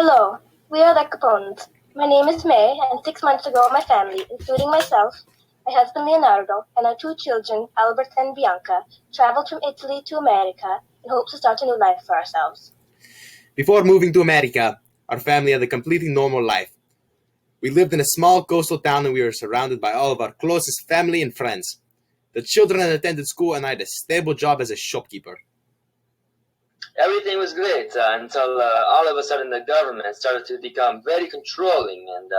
Hello, we are the Capones. My name is May, and 6 months ago my family, including myself, my husband Leonardo, and our two children, Albert and Bianca, traveled from Italy to America in hopes to start a new life for ourselves. Before moving to America, our family had a completely normal life. We lived in a small coastal town and we were surrounded by all of our closest family and friends. The children had attended school and I had a stable job as a shopkeeper. Everything was great until all of a sudden the government started to become very controlling and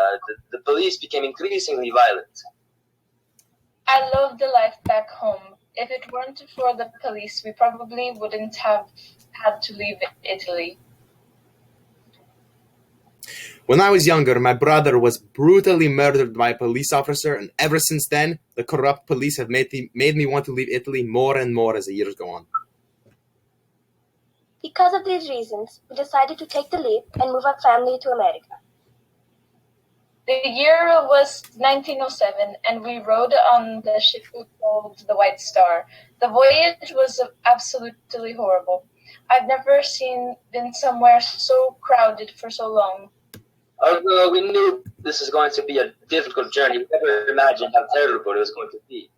the police became increasingly violent. I love the life back home. If it weren't for the police, we probably wouldn't have had to leave Italy. When I was younger, my brother was brutally murdered by a police officer, and ever since then, the corrupt police have made me want to leave Italy more and more as the years go on. Because of these reasons, we decided to take the leap and move our family to America. The year was 1907, and we rode on the ship called the White Star. The voyage was absolutely horrible. I've never been somewhere so crowded for so long. Although we knew this was going to be a difficult journey, we never imagined how terrible it was going to be.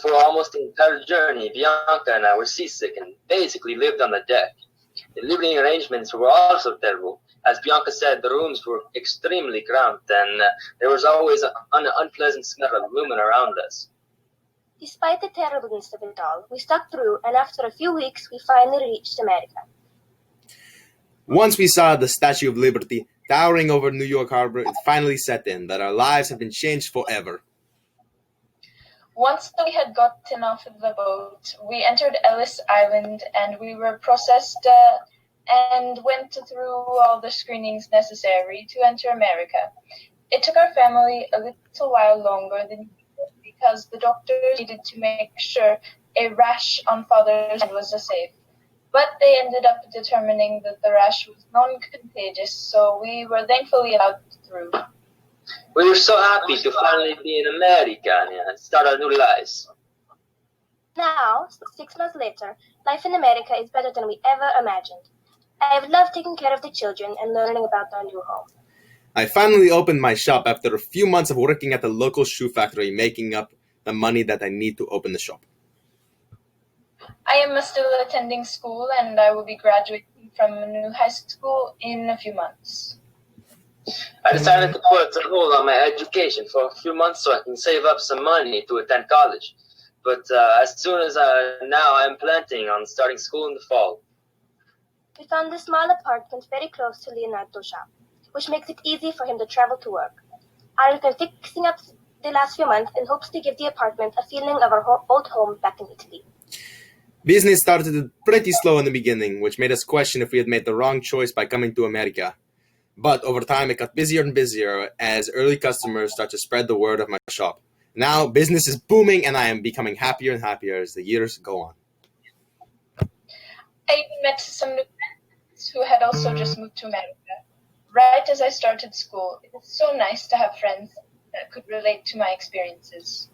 For almost the entire journey, Bianca and I were seasick and basically lived on the deck. The living arrangements were also terrible. As Bianca said, the rooms were extremely cramped and there was always an unpleasant smell of women around us. Despite the terribleness of it all, we stuck through, and after a few weeks, we finally reached America. Once we saw the Statue of Liberty towering over New York Harbor, it finally set in that our lives have been changed forever. Once we had gotten off of the boat, we entered Ellis Island and we were processed and went through all the screenings necessary to enter America. It took our family a little while longer than usual because the doctors needed to make sure a rash on Father's head was safe. But they ended up determining that the rash was non-contagious, so we were thankfully allowed through. We were so happy to finally be in America and start our new lives. Now, 6 months later, life in America is better than we ever imagined. I have loved taking care of the children and learning about our new home. I finally opened my shop after a few months of working at the local shoe factory, making up the money that I need to open the shop. I am still attending school and I will be graduating from a new high school in a few months. I decided to put a hold on my education for a few months so I can save up some money to attend college. But as soon as now I'm planning on starting school in the fall. We found a small apartment very close to Leonardo's shop, which makes it easy for him to travel to work. I've been fixing up the last few months in hopes to give the apartment a feeling of our old home back in Italy. Business started pretty slow in the beginning, which made us question if we had made the wrong choice by coming to America. But over time, it got busier and busier as early customers start to spread the word of my shop. Now, business is booming and I am becoming happier and happier as the years go on. I even met some new friends who had also just moved to America. Right as I started school, it was so nice to have friends that could relate to my experiences.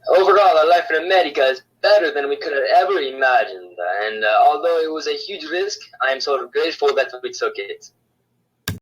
Overall, our life in America is better than we could have ever imagined. And although it was a huge risk, I am so grateful that we took it.